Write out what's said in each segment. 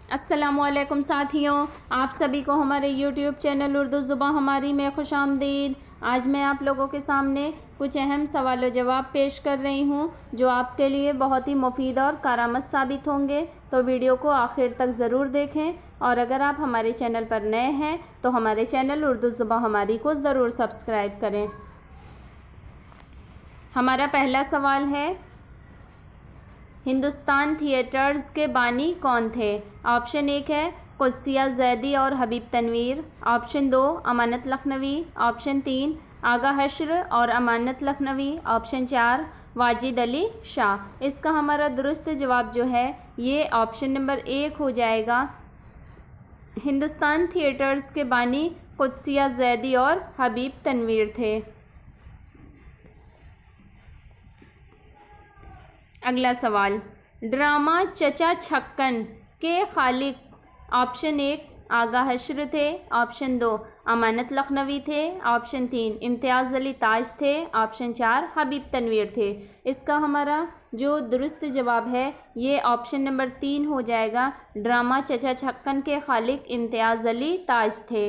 अस्सलामुअलैकुम साथियों, आप सभी को हमारे यूट्यूब चैनल उर्दू ज़ुबान हमारी में खुशामदीद। आज मैं आप लोगों के सामने कुछ अहम सवाल व जवाब पेश कर रही हूं जो आपके लिए बहुत ही मुफीद और कारआमद साबित होंगे। तो वीडियो को आखिर तक ज़रूर देखें और अगर आप हमारे चैनल पर नए हैं तो हमारे चैनल उर्दू ज़ुबान हमारी को ज़रूर सब्सक्राइब करें। हमारा पहला सवाल है, हिंदुस्तान थिएटर्स के बानी कौन थे? ऑप्शन 1 है कुदसिया जैदी और हबीब तनवीर। ऑप्शन 2 अमानत लखनवी। ऑप्शन 3 आगा हश्र और अमानत लखनवी। ऑप्शन 4 वाजिद अली शाह। इसका हमारा दुरुस्त जवाब जो है ये ऑप्शन नंबर 1 हो जाएगा। हिंदुस्तान थिएटर्स के बानी कुदसिया जैदी और हबीब तनवीर थे। अगला सवाल, ड्रामा चचा छक्कन के खालिक ऑप्शन 1 आगा हश्र थे। ऑप्शन 2 अमानत लखनवी थे। ऑप्शन 3 इम्तियाज़ अली ताज थे। ऑप्शन 4 हबीब तनवीर थे। इसका हमारा जो दुरुस्त जवाब है ये ऑप्शन नंबर 3 हो जाएगा। ड्रामा चचा छक्कन के खालिक इम्तियाज़ अली ताज थे।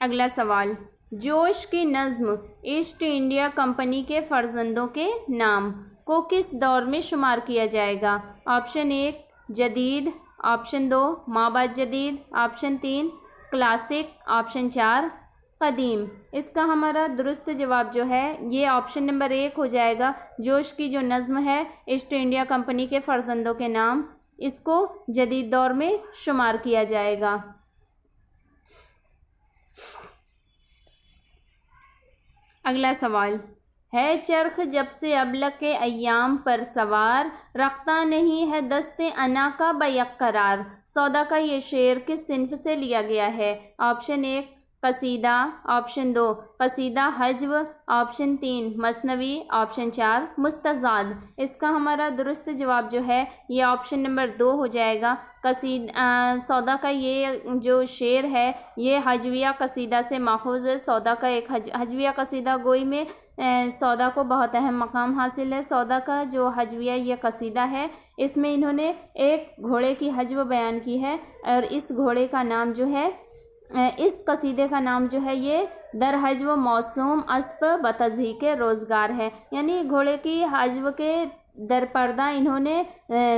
अगला सवाल, जोश की नज़्म ईस्ट इंडिया कंपनी के फर्जंदों के नाम को किस दौर में शुमार किया जाएगा? ऑप्शन 1 जदीद। ऑप्शन 2 माबाद जदीद। Option 3 classic. ऑप्शन 4 कदीम। इसका हमारा दुरुस्त जवाब जो है ये ऑप्शन नंबर 1 हो जाएगा। जोश की जो नज़्म है ईस्ट इंडिया कंपनी के फर्जंदों के नाम, इसको जदीद दौर में शुमार किया जाएगा। अगला सवाल है, चरख जब से अबलग के अय्याम पर सवार, रख्ता नहीं है दस्ते अना का बयकरार। सौदा का ये शेर किस सिन्फ से लिया गया है? ऑप्शन 1 कसीदा। ऑप्शन 2 कसीदा हज्व। ऑप्शन 3 मसनवी। ऑप्शन 4 मुस्तज़ाद। इसका हमारा दुरुस्त जवाब जो है ये ऑप्शन नंबर 2 हो जाएगा। सौदा का ये जो शेर है ये हजविया कसीदा से माखूज़ है। सौदा का एक हजविया कसीदा गोई में सौदा को बहुत अहम मकाम हासिल है। सौदा का जो हजविया ये कसीदा है इसमें इन्होंने एक घोड़े की हजव बयान की है और इस घोड़े का नाम जो है, इस कसीदे का नाम जो है ये दर हजव मौसूम अस्प बतज़ही के रोज़गार है। यानी घोड़े की हजव के दर पर्दा इन्होंने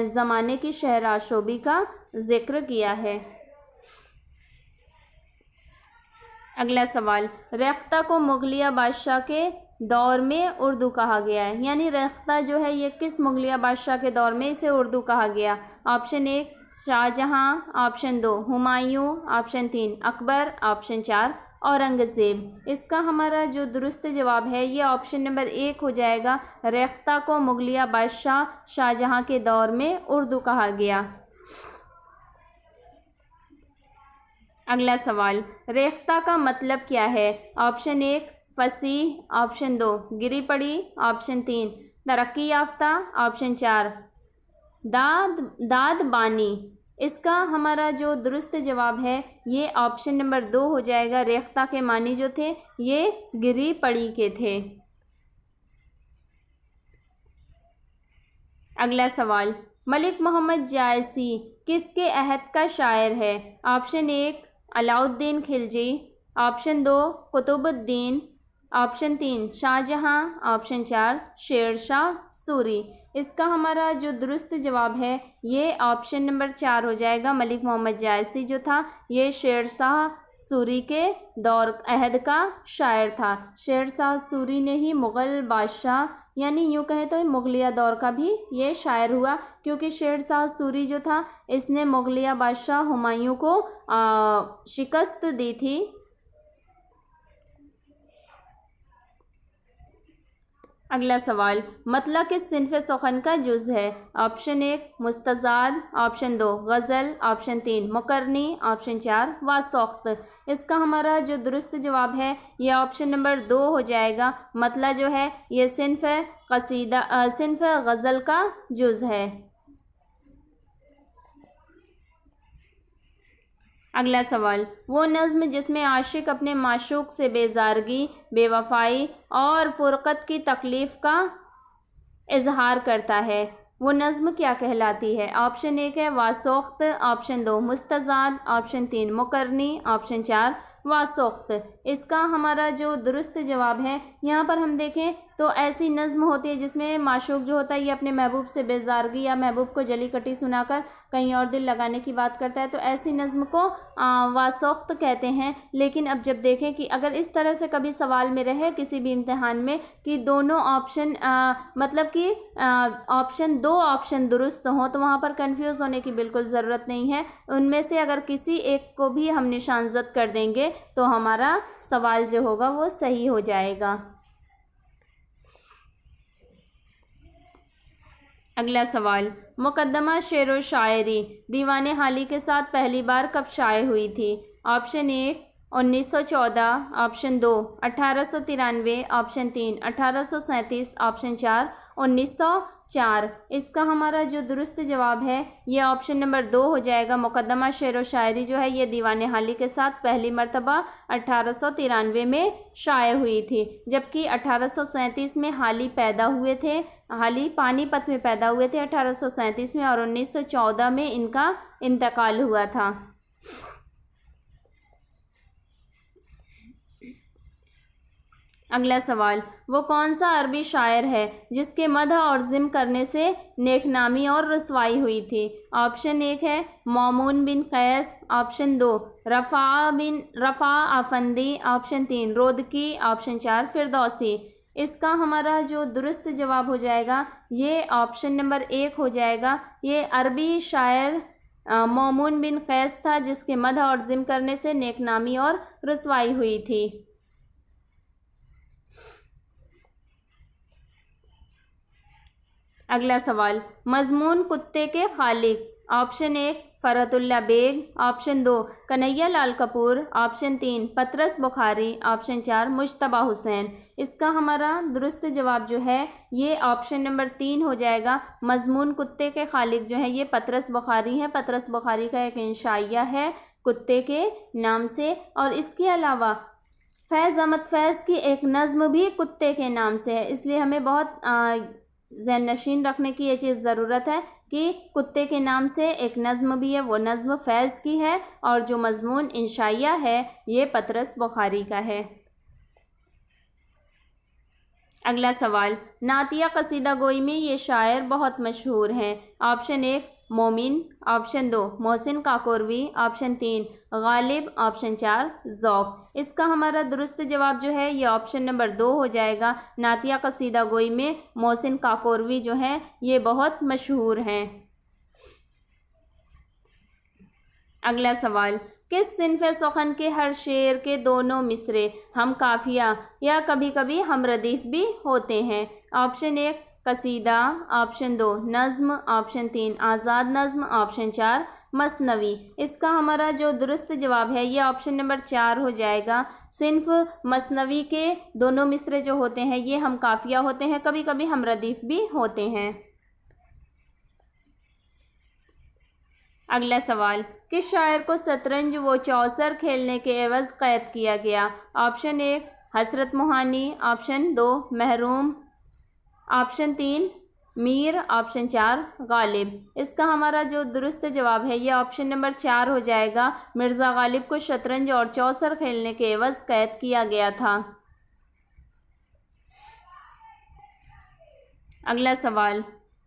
ज़माने की शहराशोबी का जिक्र किया है। अगला सवाल, रेख्ता को मुगलिया बादशाह के दौर में उर्दू कहा गया है। यानी रेख्ता जो है ये किस मुगलिया बादशाह के दौर में इसे उर्दू कहा गया? Option 1 Shahjahan. Option 2 Humayun. Option 3 Akbar. Option 4 Aurangzeb. इसका हमारा जो दुरुस्त जवाब है ये ऑप्शन नंबर 1 हो जाएगा। रेख्ता को मुगलिया बादशाह शाहजहाँ के दौर में उर्दू कहा गया। अगला सवाल, रेख्ता का मतलब क्या है? ऑप्शन 1 फसीह। ऑप्शन 2 गिरी पड़ी। ऑप्शन 3 तरक्की याफ्ता। ऑप्शन 4 दाद बानी। इसका हमारा जो दुरुस्त जवाब है ये ऑप्शन नंबर 2 हो जाएगा। रेख्ता के मानी जो थे ये गिरी पड़ी के थे। अगला सवाल, मलिक मोहम्मद जायसी किसके अहद का शायर है? Option 1 Alauddin Khilji. Option 2 Qutubuddin. Option 3 Shahjahan. Option 4 Sher Shah Suri. इसका हमारा जो दुरुस्त जवाब है ये ऑप्शन नंबर 4 हो जाएगा। मलिक मोहम्मद जायसी जो था ये शेर शाह सूरी के दौर अहद का शायर था। शेर शाह सूरी ने ही मुग़ल बादशाह यानी यूँ कहें तो मुगलिया दौर का भी ये शायर हुआ, क्योंकि शेर शाह सूरी जो था इसने मुगलिया बादशाह हुमायूं को शिकस्त दी थी। अगला सवाल, मतला किस सिन्फ़ सुख़न का जुज़ है? ऑप्शन 1 मुस्तज़ाद। ऑप्शन 2 गज़ल। ऑप्शन 3 मुकरनी। ऑप्शन 4 वासौख्त। इसका हमारा जो दुरुस्त जवाब है ये ऑप्शन नंबर 2 हो जाएगा। मतला जो है ये सिन्फ़ गज़ल का जुज़ है। अगला सवाल, वो नज़्म जिसमें आशिक अपने माशूक से बेजारगी, बेवफाई और फ़ुरक़त की तकलीफ़ का इजहार करता है। वो नज़्म क्या कहलाती है? ऑप्शन 1 है वासोख्त, ऑप्शन 2 मुस्तज़ाद, ऑप्शन 3 मुकरनी, ऑप्शन 4 वासोख्त। इसका हमारा जो दुरुस्त जवाब है, यहाँ पर हम देखें तो ऐसी नज़्म होती है जिसमें माशूक जो होता है ये अपने महबूब से बेजारगी या महबूब को जली कटी सुनाकर कहीं और दिल लगाने की बात करता है, तो ऐसी नज़्म को वासोख्त कहते हैं। लेकिन अब जब देखें कि अगर इस तरह से कभी सवाल में रहे किसी भी इम्तिहान में कि दोनों ऑप्शन मतलब कि ऑप्शन 2 ऑप्शन दुरुस्त हों, तो वहाँ पर कंफ्यूज होने की बिल्कुल ज़रूरत नहीं है। उनमें से अगर किसी एक को भी हम निशानजद कर देंगे तो हमारा सवाल जो होगा वो सही हो जाएगा। अगला सवाल, मुकद्दमा शेर व शायरी दीवाने हाली के साथ पहली बार कब शाये हुई थी? Option 1 1914, option 2 1893, option 3 1837, option 4 1904। इसका हमारा जो दुरुस्त जवाब है ये ऑप्शन नंबर 2 हो जाएगा। मुकद्दमा शेर व शायरी जो है ये दीवाने हाली के साथ पहली मरतबा 1893 में शाये हुई थी, जबकि 1837 में हाली पैदा हुए थे। हाली पानीपत में पैदा हुए थे 1837 में, और 1914 में इनका इंतकाल हुआ था। अगला सवाल, वो कौन सा अरबी शायर है जिसके मदह और ज़िम करने से नेकनामी और रसवाई हुई थी? ऑप्शन 1 है मौमून बिन कैस, option 2 रफ़ा Afandi, option 3 रोदकी, option 4 Firdausi. इसका हमारा जो दुरुस्त जवाब हो जाएगा ये ऑप्शन नंबर 1 हो जाएगा। ये अरबी शायर मौमून बिन कैस था जिसके मदह और ज़िम करने से नेकनामी और रसवाई हुई थी। अगला सवाल, मजमून कुत्ते के खालिक। Option 1 फ़रहतुल्लाह bag, option 2 Kanhaiya Lal Kapoor, option 3 पतरस बुखारी, ऑप्शन 4 मुश्तबा हुसैन। इसका हमारा दुरुस्त जवाब जो है ये ऑप्शन नंबर 3 हो जाएगा। मजमून कुत्ते के खालिक जो है ये पतरस बुखारी है। पतरस बुखारी का एक इंशाइया है कुत्ते के नाम से, और इसके अलावा फैज़ अहमद फैज़ की एक नज़्म भी कुत्ते के नाम से है। इसलिए हमें बहुत ज़हन नशीन रखने की ये चीज़ ज़रूरत है कि कुत्ते के नाम से एक नज़्म भी है, वो नज़्म फैज़ की है, और जो मज़मून इंशाइया है ये पतरस बुखारी का है। अगला सवाल, नातिया कसीदा गोई में ये शायर बहुत मशहूर हैं। Option 1 Momin, option 2 Mohsin Kakorvi, option 3 Ghalib, option 4 Zauq. इसका हमारा दुरुस्त जवाब जो है ये ऑप्शन नंबर 2 हो जाएगा। नातिया कसीदा गोई में मोहसिन काकोरवी जो है ये बहुत मशहूर हैं। अगला सवाल, किस सिन्फ़ सुख़न के हर शेर के दोनों मिसरे हम काफ़िया या कभी कभी हम रदीफ़ भी होते हैं? ऑप्शन 1 कसीदा, ऑप्शन 2 नज़्म, ऑप्शन 3 आज़ाद नज़्म, ऑप्शन 4 मसनवी। इसका हमारा जो दुरुस्त जवाब है ये ऑप्शन नंबर 4 हो जाएगा। सिन्फ़ मसनवी के दोनों मिसरे जो होते हैं ये हम काफ़िया होते हैं, कभी कभी हम रदीफ़ भी होते हैं। अगला सवाल, किस शायर को शतरंज व चौसर खेलने के एवज़ क़ैद किया गया? ऑप्शन 1 हसरत मोहानी, ऑप्शन 2 महरूम, ऑप्शन 3 मीर, ऑप्शन 4 गालिब। इसका हमारा जो दुरुस्त जवाब है ये ऑप्शन नंबर 4 हो जाएगा। मिर्ज़ा गालिब को शतरंज और चौसर खेलने के एवज़ कैद किया गया था। अगला सवाल,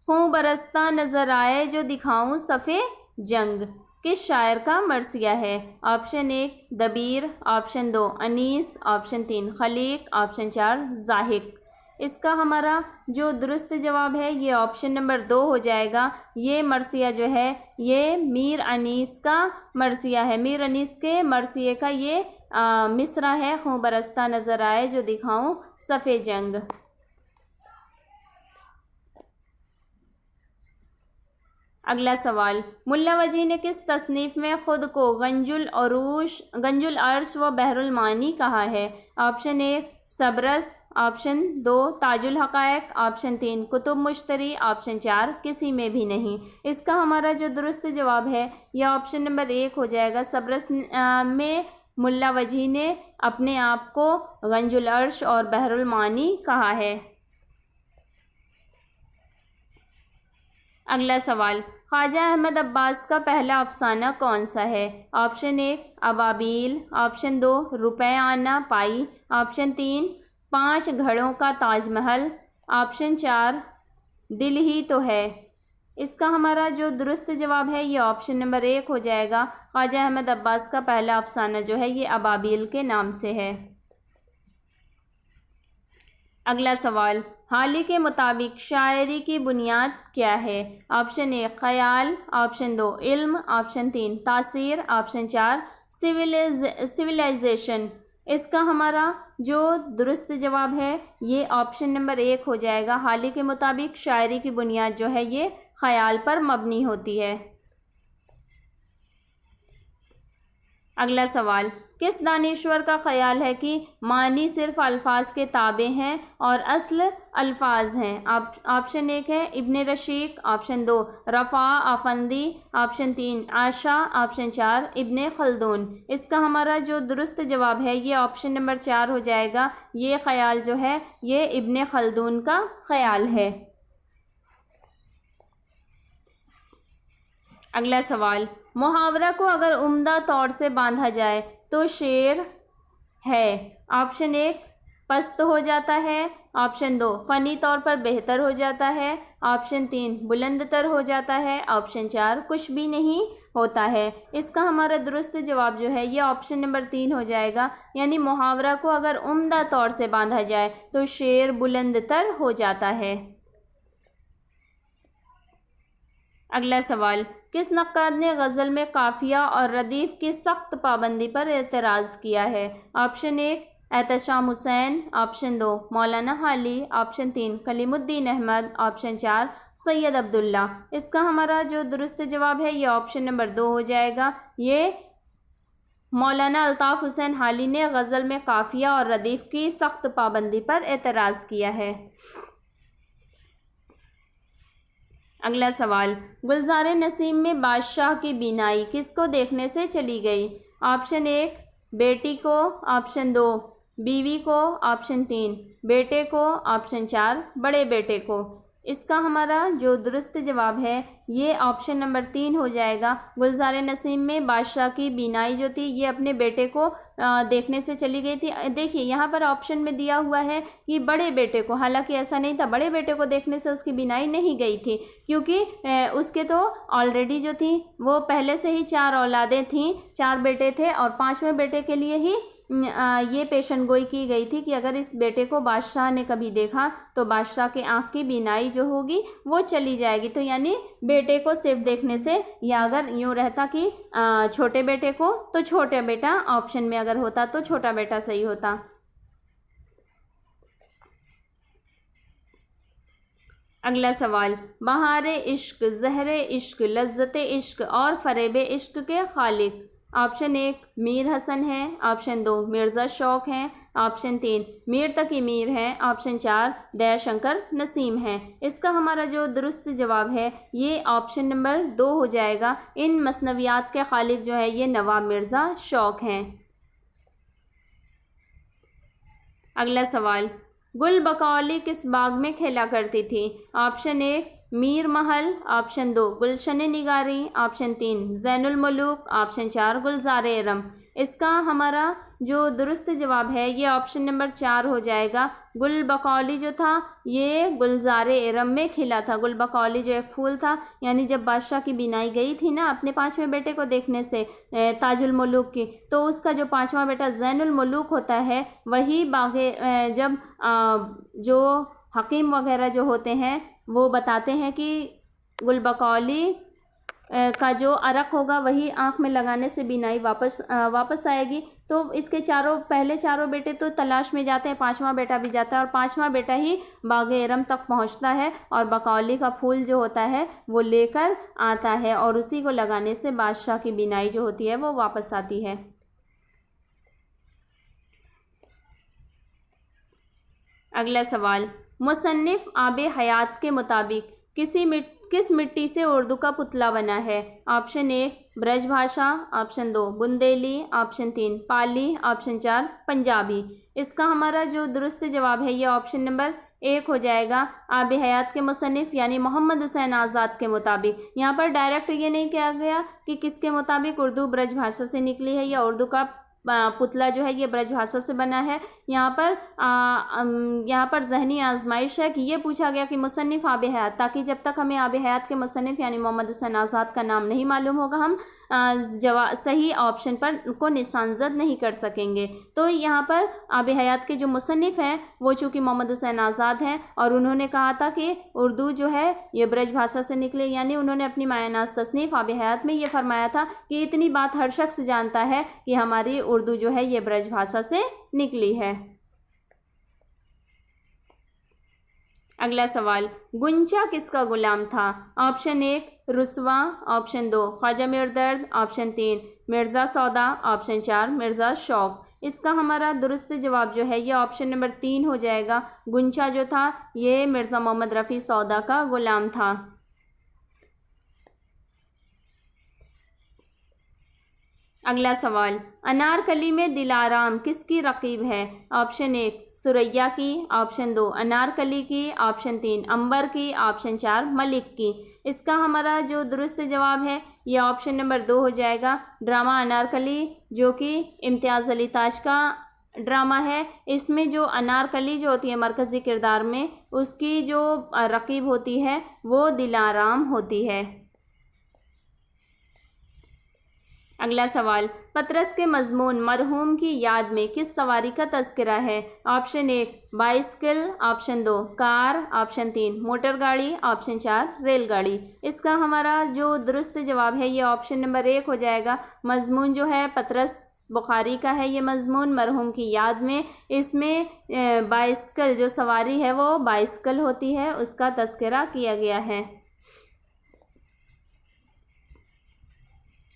खूं बरसता नज़र आए जो दिखाऊं सफ़े जंग किस शायर का मरसिया है? ऑप्शन 1 दबीर, option 2 Anees, option 3 Khaleeq, option 4 ज़ाहिक। इसका हमारा जो दुरुस्त जवाब है ये ऑप्शन नंबर 2 हो जाएगा। ये मरसिया जो है ये मीर अनीस का मरसिया है। मीर अनीस के मरसिए का ये मिसरा है, खूं बरसता नज़र आए जो दिखाऊं सफ़े जंग। अगला सवाल, मुल्ला वजी ने किस तसनीफ़ में ख़ुद को गंजुल अर्श व बहरुल मानी कहा है? Option 1 Sabras, option 2 Tajul Haqaiq, option 3 Qutub Mushtari, option 4 किसी में भी नहीं। इसका हमारा जो दुरुस्त जवाब है यह ऑप्शन नंबर 1 हो जाएगा। सबरस में मुल्ला वजी ने अपने आप को गंजुल अर्श और बहरुल मानी कहा है। अगला सवाल, ख्वाजा अहमद अब्बास का पहला अफसाना कौन सा है? ऑप्शन 1 अबाबील, ऑप्शन 2 रुपए आना पाई, ऑप्शन 3 5 घड़ों का ताजमहल, ऑप्शन 4 दिल ही तो है। इसका हमारा जो दुरुस्त जवाब है ये ऑप्शन नंबर 1 हो जाएगा। ख्वाजा अहमद अब्बास का पहला अफसाना जो है ये अबाबील के नाम से है। अगला सवाल, हाली के मुताबिक शायरी की बुनियाद क्या है? ऑप्शन 1 ख्याल, ऑप्शन 2 इल्म, ऑप्शन 3 तासीर, ऑप्शन 4 सिविलाइजेशन। इसका हमारा जो दुरुस्त जवाब है ये ऑप्शन नंबर 1 हो जाएगा। हाली के मुताबिक शायरी की बुनियाद जो है ये ख्याल पर मबनी होती है। अगला सवाल, किस दानिश्वर का ख्याल है कि मानी सिर्फ अल्फाज के ताबे हैं और अस्ल अल्फाज हैं? ऑप्शन 1 है इब्न रशीक, ऑप्शन 2 रफ़ा अफंदी, ऑप्शन 3 आशा, ऑप्शन 4 इब्न खल्दून। इसका हमारा जो दुरुस्त जवाब है ये ऑप्शन नंबर 4 हो जाएगा। ये ख्याल जो है ये इब्न खल्दून का ख्याल है। अगला सवाल, मुहावरा को अगर उम्दा तौर से बांधा जाए तो शेर है। ऑप्शन 1 पस्त हो जाता है, ऑप्शन 2 फ़नी तौर पर बेहतर हो जाता है, ऑप्शन 3 बुलंदतर हो जाता है, ऑप्शन 4 कुछ भी नहीं होता है। इसका हमारा दुरुस्त जवाब जो है ये ऑप्शन नंबर 3 हो जाएगा। यानी मुहावरा को अगर उम्दा तौर से बांधा जाए तो शेर बुलंदतर हो जाता है। अगला सवाल, किस नक्काद ने गज़ल में काफ़िया और रदीफ़ की सख्त पाबंदी पर एतराज़ किया है? ऑप्शन 1 एहतशाम हुसैन, ऑप्शन 2 मौलाना हाली, ऑप्शन 3 कलीमुद्दीन अहमद, ऑप्शन 4 सैयद अब्दुल्ला। इसका हमारा जो दुरुस्त जवाब है ये ऑप्शन नंबर 2 हो जाएगा। ये मौलाना अल्ताफ़ हुसैन हाली ने गज़ल में काफ़िया और रदीफ़ की सख्त पाबंदी पर एतराज़ किया है। अगला सवाल, गुलजार नसीम में बादशाह की बीनाई किसको देखने से चली गई? ऑप्शन 1 बेटी को, ऑप्शन 2 बीवी को, ऑप्शन 3 बेटे को, ऑप्शन 4 बड़े बेटे को। इसका हमारा जो दुरुस्त जवाब है ये ऑप्शन नंबर 3 हो जाएगा। गुलजार नसीम में बादशाह की बीनाई जो थी ये अपने बेटे को देखने से चली गई थी। देखिए यहाँ पर ऑप्शन में दिया हुआ है कि बड़े बेटे को, हालांकि ऐसा नहीं था, बड़े बेटे को देखने से उसकी बीनाई नहीं गई थी क्योंकि उसके तो ऑलरेडी जो थी वो पहले से ही 4 औलादें थीं, 4 बेटे थे और 5वें बेटे के लिए ही ये पेशन गोई की गई थी कि अगर इस बेटे को बादशाह ने कभी देखा तो बादशाह के आँख की बीनाई जो होगी वो चली जाएगी। तो यानी बेटे को सिर्फ देखने से, या अगर यूँ रहता कि छोटे बेटे को, तो छोटा बेटा ऑप्शन में अगर होता तो छोटा बेटा सही होता। अगला सवाल, बहारे इश्क, ज़हरे इश्क, लज्जते इश्क और फरेबे इश्क के खालिक? ऑप्शन 1 मीर हसन है, ऑप्शन 2 मिर्ज़ा शौक हैं, ऑप्शन 3 मीर तकी मीर हैं, ऑप्शन 4 दयाशंकर नसीम हैं। इसका हमारा जो दुरुस्त जवाब है ये ऑप्शन नंबर 2 हो जाएगा। इन मसनवियात के खालिक जो है ये नवाब मिर्ज़ा शौक हैं। अगला सवाल, गुल बकौली किस बाग में खेला करती थी? ऑप्शन 1 मीर महल, ऑप्शन 2 गुलशन निगारी, ऑप्शन 3 ज़ैनुल मुलूक, ऑप्शन 4 गुलजार एरम। इसका हमारा जो दुरुस्त जवाब है ये ऑप्शन नंबर 4 हो जाएगा। गुल बकौली जो था ये गुलजार एरम में खिला था। गुल बकौली जो एक फूल था, यानी जब बादशाह की बीनाई गई थी ना अपने 5वें बेटे को देखने से ताजुल मुलूक की, तो उसका जो 5वां बेटा ज़ैनुल मुलूक होता है वही बागे जब जो हकीम वगैरह जो होते हैं वो बताते हैं कि गुल बकौली का जो अरक होगा वही आँख में लगाने से बीनाई वापस आएगी। तो इसके पहले चारों बेटे तो तलाश में जाते हैं, 5वां बेटा भी जाता है और 5वां बेटा ही बागे एरम तक पहुंचता है और बकौली का फूल जो होता है वो लेकर आता है और उसी को लगाने से बादशाह की बीनाई जो होती है वो वापस आती है। अगला सवाल, मुसन्निफ आबे हयात के मुताबिक किस मिट्टी से उर्दू का पुतला बना है? ऑप्शन 1 ब्रज भाषा, ऑप्शन 2 बुंदेली, ऑप्शन 3 पाली, ऑप्शन 4 पंजाबी। इसका हमारा जो दुरुस्त जवाब है ये ऑप्शन नंबर एक हो जाएगा आब हयात के मुसन्निफ़ यानी मोहम्मद हुसैन आज़ाद के मुताबिक। यहाँ पर डायरेक्ट ये नहीं कहा गया कि किसके मुताबिक उर्दू ब्रज भाषा से निकली है या उर्दू का पुतला जो है ये ब्रज भाषा से बना है। यहाँ पर जहनी आजमाइश है कि ये पूछा गया कि मुसन्निफ़ आब हयात, ताकि जब तक हमें आब हयात के मुसन्निफ़ यानी मोहम्मद हुसैन आज़ाद का नाम नहीं मालूम होगा हम सही ऑप्शन पर को निशानजद नहीं कर सकेंगे। तो यहाँ पर आब हयात के जो मुसन्निफ़ हैं वो चूँकि मोहम्मद हुसैन आज़ाद हैं और उन्होंने कहा था कि उर्दू जो है ये ब्रज भाषा से निकले, यानी उन्होंने अपनी मायनाज़ तसनीफ़ आब हयात में ये फरमाया था कि इतनी बात हर शख्स जानता है कि हमारी उर्दू जो है ये ब्रज भाषा से निकली है। अगला सवाल, गुंचा किसका गुलाम था? Option 1 रुस्वा, option 2 Khwaja मिरदर्द, option 3 Mirza सौदा, ऑप्शन 4 मिर्ज़ा शौक। इसका हमारा दुरुस्त जवाब जो है ये ऑप्शन नंबर 3 हो जाएगा। गुंचा जो था ये मिर्ज़ा मोहम्मद रफ़ी सौदा का गुलाम था। अगला सवाल, अनारकली में दिलाराम किसकी रकीब है? ऑप्शन 1 सुरैया की, ऑप्शन 2 अनारकली की, ऑप्शन 3 अंबर की, ऑप्शन 4 मलिक की। इसका हमारा जो दुरुस्त जवाब है ये ऑप्शन नंबर 2 हो जाएगा। ड्रामा अनारकली जो कि इम्तियाज़ अली ताज का ड्रामा है, इसमें जो अनारकली जो होती है मरकज़ी किरदार में उसकी जो रकीब होती है वो दिलाराम होती है। अगला सवाल, पतरस के मजमून मरहूम की याद में किस सवारी का तज़किरा है? Option 1 bicycle, option 2 car, option 3 motor गाड़ी, ऑप्शन 4 रेलगाड़ी। इसका हमारा जो दुरुस्त जवाब है ये ऑप्शन नंबर 1 हो जाएगा। मजमून जो है पतरस बुखारी का है ये मजमून मरहूम की याद में, इसमें बाइसिकल जो सवारी है वो बाइसिकल होती है, उसका तज़किरा किया गया है।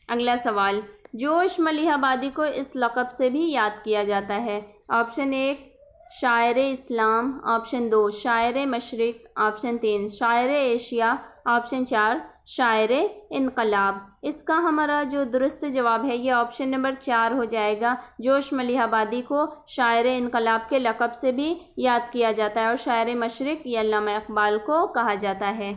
अगला सवाल, जोश मलिहाबादी को इस लक़ब से भी याद किया जाता है। ऑप्शन 1 शायर इस्लाम, ऑप्शन 2 शायर मशरिक़, ऑप्शन 3 शायर एशिया, ऑप्शन 4 शायर इनकलाब। इसका हमारा जो दुरुस्त जवाब है ये ऑप्शन नंबर 4 हो जाएगा। जोश मलिहाबादी को शायर इनकलाब के लक़ब से भी याद किया जाता है और शायर मशरिक़ ये अल्लामा इक़बाल को कहा जाता है।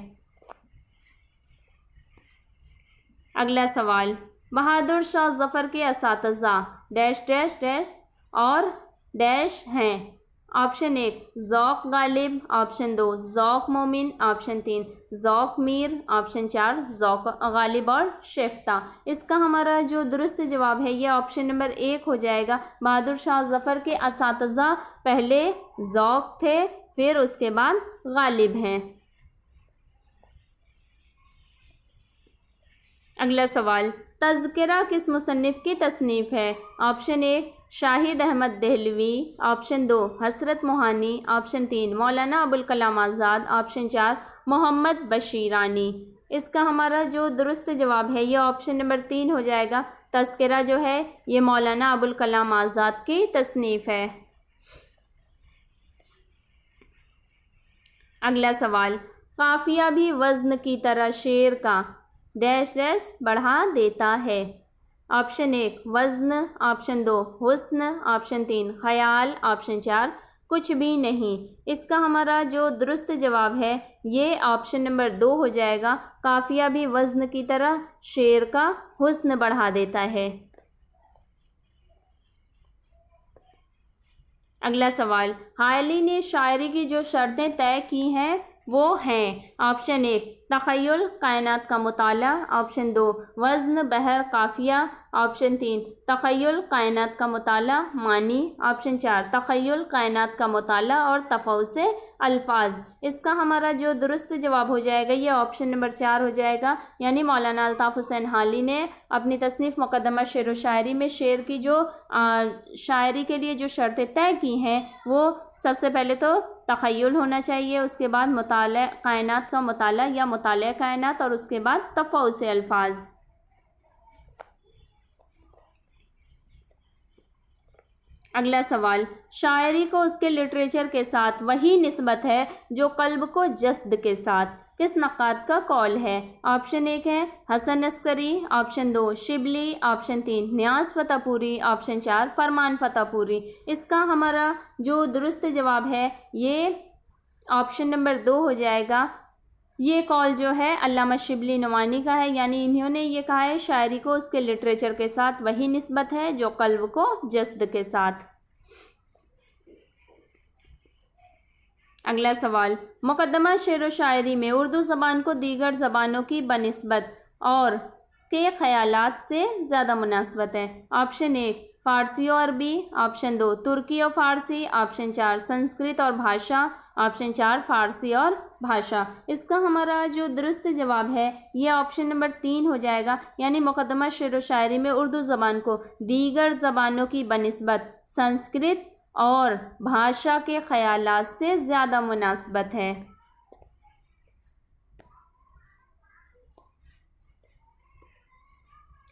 अगला सवाल, बहादुर शाह ज़फ़र के असातिज़ा डैश डैश डैश और डैश हैं। ऑप्शन 1 ज़ौक़ गालिब, ऑप्शन 2 ज़ौक़ मोमिन, ऑप्शन 3 ज़ौक़ मीर, ऑप्शन 4 ज़ौक़ गालिब और शेफ्ता। इसका हमारा जो दुरुस्त जवाब है ये ऑप्शन नंबर 1 हो जाएगा। बहादुर शाह ज़फ़र के असातिज़ा पहले ज़ौक़ थे, फिर उसके बाद गालिब हैं। अगला सवाल, तज़किरा किस मुसन्निफ़ की तसनीफ़ है? ऑप्शन 1 शाहिद अहमद देहलवी, ऑप्शन 2 हसरत मोहानी, ऑप्शन 3 मौलाना अबुल कलाम आज़ाद, ऑप्शन 4 मोहम्मद बशीरानी। इसका हमारा जो दुरुस्त जवाब है ये ऑप्शन नंबर 3 हो जाएगा। तज़किरा जो है ये मौलाना अबुल कलाम आज़ाद की तसनीफ़ है। अगला सवाल, काफ़िया भी वज़न की तरह शेर का डैश डैश बढ़ा देता है। ऑप्शन 1 वज़न, ऑप्शन 2 हुस्न, ऑप्शन 3 ख़याल, ऑप्शन 4 कुछ भी नहीं। इसका हमारा जो दुरुस्त जवाब है ये ऑप्शन नंबर 2 हो जाएगा। काफ़िया भी वज़न की तरह शेर का हुस्न बढ़ा देता है। अगला सवाल, हायली ने शायरी की जो शर्तें तय की हैं वो हैं। ऑप्शन 1 तख़य्युल कायनात का मुताला, ऑप्शन 2 वज़न बहर काफ़िया, ऑप्शन 3 तख़य्युल कायनात का मुताला मानी, ऑप्शन 4 तख़य्युल कायनात का मुताला और तफ़व्वुज़ अल्फाज। इसका हमारा जो दुरुस्त जवाब हो जाएगा ये ऑप्शन नंबर 4 हो जाएगा। यानी मौलाना अल्ताफ़ हुसैन हाली ने अपनी तसनीफ़ मुक़द्दमा शेर व शायरी में शेर की जो शायरी के लिए जो शर्तें तय की हैं वो सबसे पहले तो तख़य्युल होना चाहिए, उसके बाद मुताला कायनात का मुताला या मुताला कायनात और उसके बाद तफ़व्वुज़ अल्फाज। अगला सवाल, शायरी को उसके लिटरेचर के साथ वही निस्बत है जो कल्ब को जस्द के साथ। किस नक़ाद का कौल है? ऑप्शन 1 है हसन अस्करी, ऑप्शन 2 शिबली, ऑप्शन 3 नियाज़ फ़तेहपुरी, ऑप्शन 4 फरमान फ़तेहपुरी। इसका हमारा जो दुरुस्त जवाब है ये ऑप्शन नंबर 2 हो जाएगा। ये कॉल जो है अल्लामा शिबली नुमानी का है, यानी इन्होंने ये कहा है शायरी को उसके लिटरेचर के साथ वही निस्बत है जो कल्ब को जस्द के साथ। अगला सवाल, मुकद्दमा शेर व शायरी में उर्दू ज़बान को दीगर ज़बानों की बनिस्बत और के ख़यालात से ज़्यादा मुनासबत है। ऑप्शन 1 फ़ारसी और अरबी, ऑप्शन 2 तुर्की और फ़ारसी, ऑप्शन 4 संस्कृत और भाषा, ऑप्शन 4 फ़ारसी और भाषा। इसका हमारा जो दुरुस्त जवाब है ये ऑप्शन नंबर 3 हो जाएगा, यानी मुकद्दमा शेर व शायरी में उर्दू ज़बान को दीगर ज़बानों की बनिस्बत संस्कृत और भाषा के ख़यालात से ज़्यादा मुनासबत है।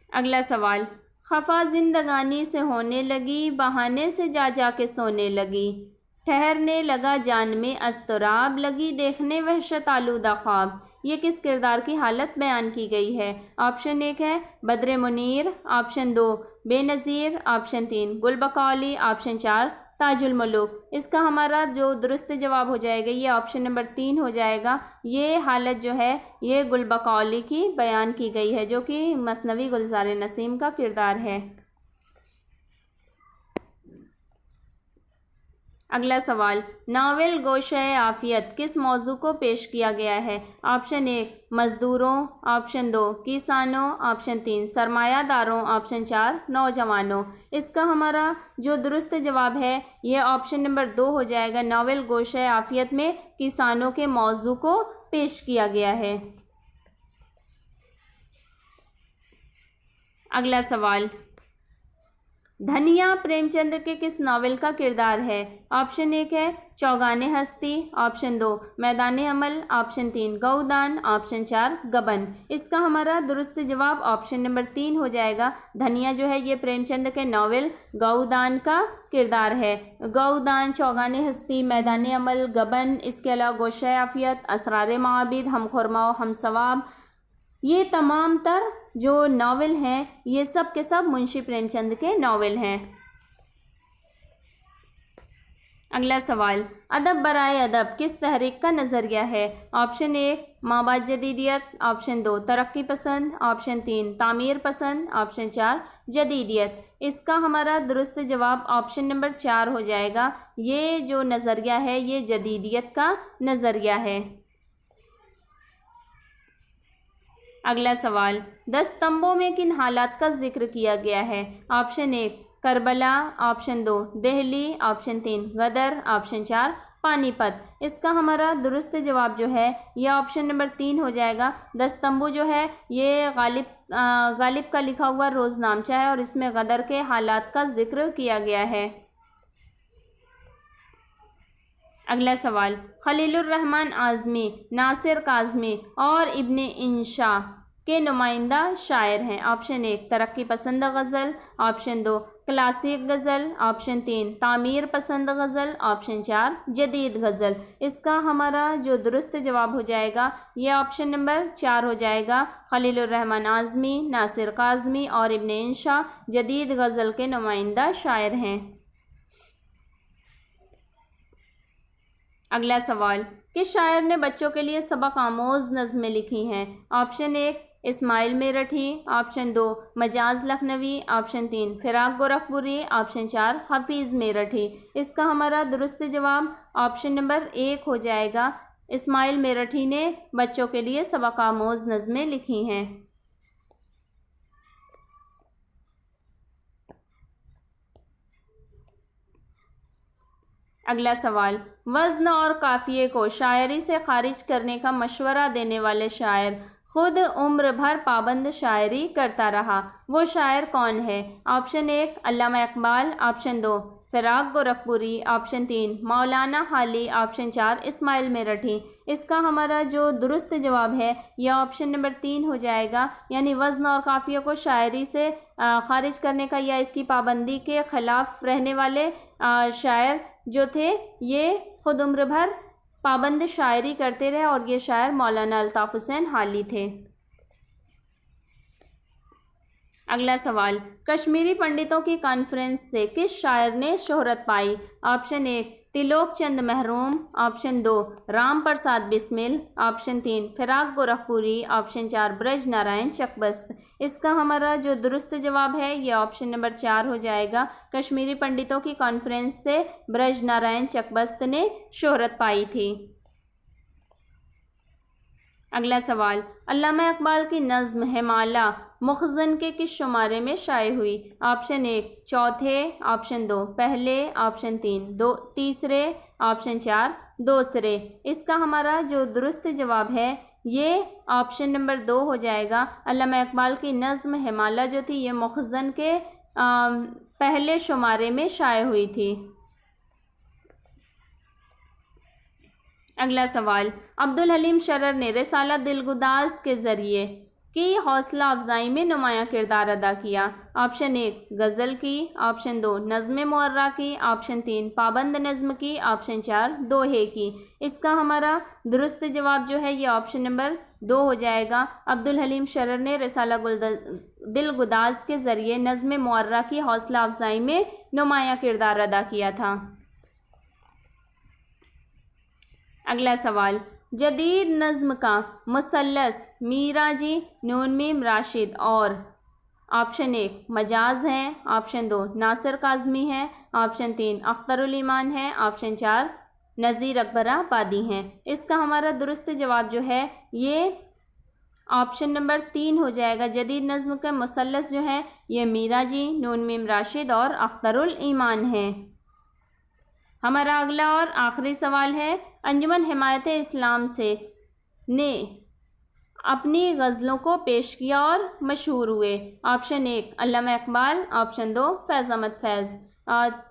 अगला सवाल, खफा जिंदगानी से होने लगी, बहाने से जा जा के सोने लगी, ठहरने लगा जान में अस्तराब, लगी देखने वहशत आलूदा ख्वाब। ये किस किरदार की हालत बयान की गई है? ऑप्शन 1 है बद्र मुनीर, ऑप्शन 2 बेनज़ीर, ऑप्शन 3 गुल बकौली, ऑप्शन 4 ताजुल मलूक। इसका हमारा जो दुरुस्त जवाब हो जाएगा ये ऑप्शन नंबर 3 हो जाएगा। ये हालत जो है ये गुल बकौली की बयान की गई है, जो कि मसनवी गुलज़ार नसीम का किरदार है। अगला सवाल, नावल गोशे आफियत किस मौजू को पेश किया गया है? ऑप्शन 1 मज़दूरों, ऑप्शन 2 किसानों, ऑप्शन 3 सरमायादारों, ऑप्शन 4 नौजवानों। इसका हमारा जो दुरुस्त जवाब है ये ऑप्शन नंबर 2 हो जाएगा। नावल गोशे आफियत में किसानों के मौजू को पेश किया गया है। अगला सवाल, धनिया प्रेमचंद के किस नावल का किरदार है? ऑप्शन 1 है चौगाने हस्ती, ऑप्शन 2 मैदान अमल, ऑप्शन 3 गौदान, ऑप्शन 4 गबन। इसका हमारा दुरुस्त जवाब ऑप्शन नंबर 3 हो जाएगा। धनिया जो है ये प्रेमचंद के नावल गौदान का किरदार है। गौदान, चौगाने हस्ती, मैदान अमल, गबन, इसके अलावा गोशे आफियत, असरार माबिद, हम खुरमा हम सवाब, ये तमाम तर जो नावल हैं ये सब के सब मुंशी प्रेमचंद के नावल हैं। अगला सवाल, अदब बराए अदब किस तहरीक का नज़रिया है? ऑप्शन 1 माबाद जदीदियत, ऑप्शन 2 तरक्की पसंद, ऑप्शन 3 तामीर पसंद, ऑप्शन 4 जदीदियत। इसका हमारा दुरुस्त जवाब ऑप्शन नंबर 4 हो जाएगा। ये जो नज़रिया है ये जदीदियत का नज़रिया है। अगला सवाल, 10 स्तंभों में किन हालात का जिक्र किया गया है? Option 1 Karbala, option 2 Delhi, option 3 गदर, ऑप्शन 4 पानीपत। इसका हमारा दुरुस्त जवाब जो है यह ऑप्शन नंबर 3 हो जाएगा। 10 स्तंभ जो है ये गालिब का लिखा हुआ रोज़नामचा है और इसमें गदर के हालात का जिक्र किया गया है। अगला सवाल, खलीलुर रहमान आज़मी, नासिर काज़मी और इब्ने इंशा के नुमाइंदा शायर हैं। ऑप्शन 1 तरक्की पसंद गज़ल, ऑप्शन 2 क्लासिक गज़ल, ऑप्शन 3 तामीर पसंद गज़ल, ऑप्शन 4 जदीद गज़ल। इसका हमारा जो दुरुस्त जवाब हो जाएगा ये ऑप्शन नंबर 4 हो जाएगा। खलीलुर रहमान आज़मी, नासिर काज़मी और इब्ने इंशा जदीद गज़ल के नुमाइंदा शायर हैं। अगला सवाल, किस शायर ने बच्चों के लिए सबक आमोज नज़में लिखी हैं? Option 1 Ismail Merathi, option 2 Majaz Lakhnavi, option 3 Firaq Gorakhpuri, option 4 Hafeez मेरठी। इसका हमारा दुरुस्त जवाब ऑप्शन नंबर 1 हो जाएगा। इस्माइल मेरठी ने बच्चों के लिए सबक आमोज नज़में लिखी हैं। अगला सवाल, वज़न और काफ़िए को शायरी से खारिज करने का मशवरा देने वाले शायर खुद उम्र भर पाबंद शायरी करता रहा, वो शायर कौन है? ऑप्शन 1 अल्लामा इकबाल, ऑप्शन 2 फिराक गोरखपुरी, ऑप्शन 3 मौलाना हाली, ऑप्शन 4 इस्माइल मेरठी। इसका हमारा जो दुरुस्त जवाब है यह ऑप्शन नंबर 3 हो जाएगा, यानी वज़न और काफ़िए को शायरी से खारिज करने का या इसकी पाबंदी के ख़िलाफ़ रहने वाले शायर जो थे ये खुद उम्र भर पाबंद शायरी करते रहे और ये शायर मौलाना अल्ताफ़ हुसैन हाली थे। अगला सवाल, कश्मीरी पंडितों की कॉन्फ्रेंस से किस शायर ने शोहरत पाई? ऑप्शन 1 तिलोक चंद महरूम, option 2 Ram Prasad Bismil, option 3 Firaq Gorakhpuri, option 4 Braj Narayan Chakbast. इसका हमारा जो दुरुस्त जवाब है ये ऑप्शन नंबर 4 हो जाएगा। कश्मीरी पंडितों की कॉन्फ्रेंस से ब्रज नारायण चकबस्त ने शोहरत पाई थी। अगला सवाल, अल्लामा इकबाल की नज़्म हिमाला मुखज़न के किस शुमारे में शाये हुई? ऑप्शन 1 चौथे, ऑप्शन 2 पहले, ऑप्शन 3 तीसरे, ऑप्शन 4 दूसरे। इसका हमारा जो दुरुस्त जवाब है ये ऑप्शन नंबर 2 हो जाएगा। अल्लामा इकबाल की नज़्म हिमाला जो थी ये मुखज़न के पहले शुमारे में शाये हुई थी। अगला सवाल, अब्दुल हलीम शरर ने रिसाला दिलगुदाज के ज़रिए की हौसला अफजाई में नुमायाँ किरदार अदा किया? ऑप्शन 1 गज़ल की, ऑप्शन 2 नज़्म मुअर्रा की, ऑप्शन 3 पाबंद नज़्म की, ऑप्शन 4 दोहे की। इसका हमारा दुरुस्त जवाब जो है ये ऑप्शन नंबर 2 हो जाएगा। अब्दुल हलीम शरर ने रिसाला दिलगुदाज के ज़रिए नज़्म मुअर्रा की हौसला अफजाई में नुमायाँ किरदार अदा किया था। अगला सवाल, जदीद नज़्म का मुसल्लस मीराजी, नून मीम राशिद और ऑप्शन 1 मजाज है, ऑप्शन 2 नासिर काज़मी है, ऑप्शन 3 अख्तरुल ईमान है, ऑप्शन 4 नज़ीर अकबराबादी हैं। इसका हमारा दुरुस्त जवाब जो है ये ऑप्शन नंबर 3 हो जाएगा। जदीद नज़्म का मुसल्लस जो है ये मीराजी, नून मीम राशिद और अख्तरुल ईमान है। हमारा अगला और आखिरी सवाल है, अंजुमन हिमायत इस्लाम से ने अपनी गज़लों को पेश किया और मशहूर हुए? ऑप्शन 1 अल्लामा इकबाल, ऑप्शन 2 फैज़ अहमद फैज़।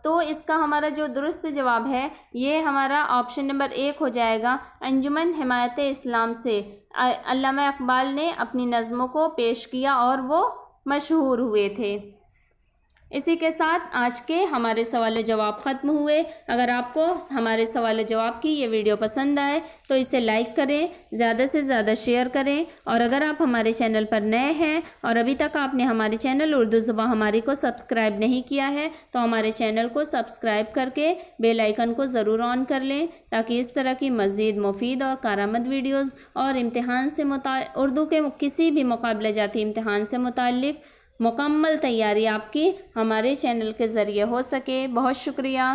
तो इसका हमारा जो दुरुस्त जवाब है ये हमारा ऑप्शन नंबर 1 हो जाएगा। अंजुमन हिमायत इस्लाम से अल्लामा इकबाल ने अपनी नज़मों को पेश किया और वो मशहूर हुए थे। इसी के साथ आज के हमारे सवाल जवाब ख़त्म हुए। अगर आपको हमारे सवाल जवाब की ये वीडियो पसंद आए तो इसे लाइक करें, ज़्यादा से ज़्यादा शेयर करें। और अगर आप हमारे चैनल पर नए हैं और अभी तक आपने हमारे चैनल उर्दू ज़ुबान हमारी को सब्सक्राइब नहीं किया है तो हमारे चैनल को सब्सक्राइब करके बेल आइकन को ज़रूर ऑन कर लें ताकि इस तरह की मज़ीद मुफीद और कारआमद वीडियोज़ और इम्तिहान से उर्दू के किसी भी मुकाबले जाती इम्तिहान से मुताल्लिक़ मुकम्मल तैयारी आपकी हमारे चैनल के ज़रिए हो सके। बहुत शुक्रिया।